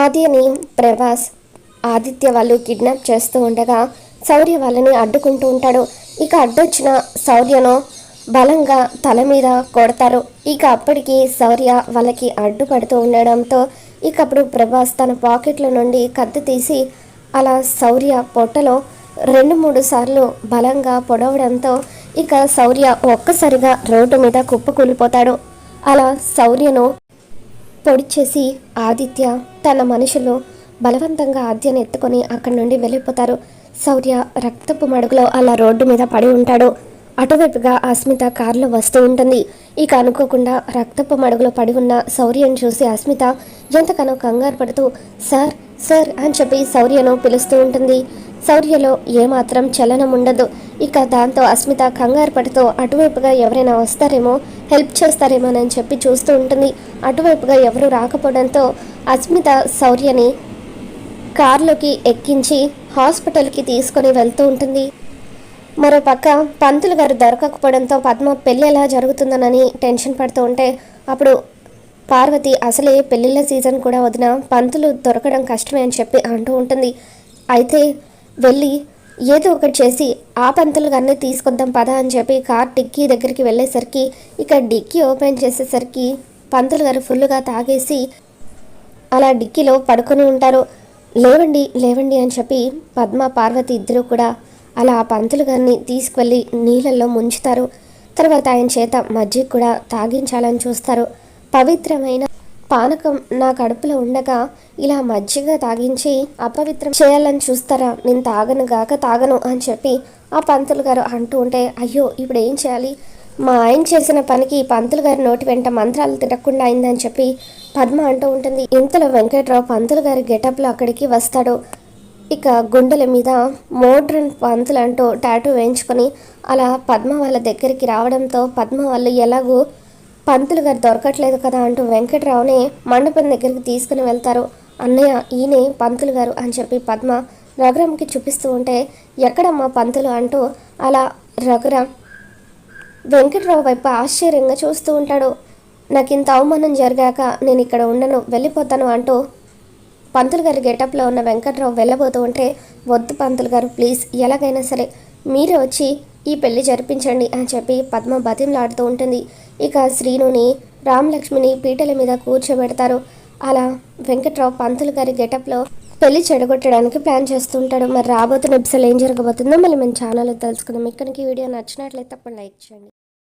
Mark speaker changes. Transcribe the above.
Speaker 1: ఆద్యని ప్రభాస్ ఆదిత్య వాళ్ళు కిడ్నాప్ చేస్తూ ఉండగా శౌర్య వాళ్ళని అడ్డుకుంటూ ఉంటాడు. ఇక అడ్డొచ్చిన శౌర్యను బలంగా తల మీద కొడతారు. ఇక అప్పటికి శౌర్య వాళ్ళకి అడ్డుపడుతూ ఉండడంతో ఇక అప్పుడు ప్రభాస్ తన పాకెట్లో నుండి కత్తి తీసి అలా శౌర్య పొట్టలో 2-3 సార్లు బలంగా పొడవడంతో ఇక శౌర్య ఒక్కసారిగా రోడ్డు మీద కుప్పకూలిపోతాడు. అలా శౌర్యను పొడిచేసి ఆదిత్య తన మనుషులు బలవంతంగా ఆద్యను ఎత్తుకొని అక్కడి నుండి వెళ్ళిపోతారు. శౌర్య రక్తపు మడుగులో అలా రోడ్డు మీద పడి ఉంటాడు. అటువైపుగా అస్మిత కారులో వస్తూ ఉంటుంది. ఇక అనుకోకుండా రక్తపు మడుగులో పడి ఉన్న శౌర్యను చూసి అస్మిత ఎంతగానో కంగారు పడుతూ సార్ సార్ అని చెప్పి శౌర్యను పిలుస్తూ ఉంటుంది. శౌర్యలో ఏమాత్రం చలనం ఉండదు. ఇక దాంతో అస్మిత కంగారు పడుతూ అటువైపుగా ఎవరైనా వస్తారేమో హెల్ప్ చేస్తారేమోనని చెప్పి చూస్తూ ఉంటుంది. అటువైపుగా ఎవరు రాకపోవడంతో అస్మిత శౌర్యని కారులోకి ఎక్కించి హాస్పిటల్కి తీసుకొని వెళ్తూ ఉంటుంది. మరోపక్క పంతులు గారు దొరకకపోవడంతో పద్మ పెళ్ళి ఎలా జరుగుతుందనని టెన్షన్ పడుతూ ఉంటే అప్పుడు పార్వతి అసలే పెళ్ళిళ్ళ సీజన్ కూడా వదిన పంతులు దొరకడం కష్టమే అని చెప్పి అంటూ ఉంటుంది. అయితే వెళ్ళి ఏదో ఒకటి చేసి ఆ పంతులు గారిని తీసుకొద్దాం పద అని చెప్పి కార్ డిక్కీ దగ్గరికి వెళ్ళేసరికి ఇక డిక్కీ ఓపెన్ చేసేసరికి పంతులు గారు ఫుల్గా తాగేసి అలా డిక్కీలో పడుకొని ఉంటారు. లేవండి లేవండి అని చెప్పి పద్మ పార్వతి ఇద్దరు కూడా అలా ఆ పంతులు గారిని తీసుకువెళ్ళి నీళ్ళల్లో ముంచుతారు. తర్వాత ఆయన చేత మజ్జిగ కూడా తాగించాలని చూస్తారు. పవిత్రమైన పానకం నా కడుపులో ఉండగా ఇలా మజ్జిగ తాగించి అపవిత్రం చేయాలని చూస్తారా, నేను తాగను అని చెప్పి ఆ పంతులు గారు అంటూ ఉంటే అయ్యో ఇప్పుడు ఏం చేయాలి, మా ఆయన చేసిన పనికి పంతులు గారి నోటి వెంట మంత్రాలు తిరగకుండా అయిందని చెప్పి పద్మ అంటూ ఉంటుంది. ఇంతలో వెంకట్రావు పంతులు గారి గెటప్లో అక్కడికి వస్తాడు. ఇక గుండెల మీద మోడ్రన్ పంతులు అంటూ టాటూ వేయించుకొని అలా పద్మ వాళ్ళ దగ్గరికి రావడంతో పద్మ వాళ్ళు ఎలాగూ పంతులు గారు దొరకట్లేదు కదా అంటూ వెంకట్రావుని మండపం దగ్గరికి తీసుకుని వెళ్తారు. అన్నయ్య ఈయనే పంతులు గారు అని చెప్పి పద్మ రఘురామ్కి చూపిస్తూ ఉంటే ఎక్కడమ్మా పంతులు అంటూ అలా రఘురామ్ వెంకట్రావు వైపు ఆశ్చర్యంగా చూస్తూ ఉంటాడు. నాకు ఇంత అవమానం జరిగాక నేను ఇక్కడ ఉండను, వెళ్ళిపోతాను అంటూ పంతులు గారి గెటప్లో ఉన్న వెంకట్రావు వెళ్ళబోతూ ఉంటే వద్దు పంతులు గారు ప్లీజ్ ఎలాగైనా సరే మీరే వచ్చి ఈ పెళ్లి జరిపించండి అని చెప్పి పద్మ బతిమలాడుతూ ఉంటుంది. ఇక శ్రీనుని రామలక్ష్మిని పీటల మీద కూర్చోబెడతారు. అలా వెంకట్రావు పంతులు గారి గెటప్లో పెళ్లి చెడగొట్టడానికి ప్లాన్ చేస్తూ ఉంటాడు. మరి రాబోతున్న ఎపిసోడ్ ఏం జరగబోతుందో మళ్ళీ మన ఛానల్లో తెలుసుకుందాం. ఇక్కడికి వీడియో నచ్చినట్లయితే తప్పకుండా లైక్ చేయండి.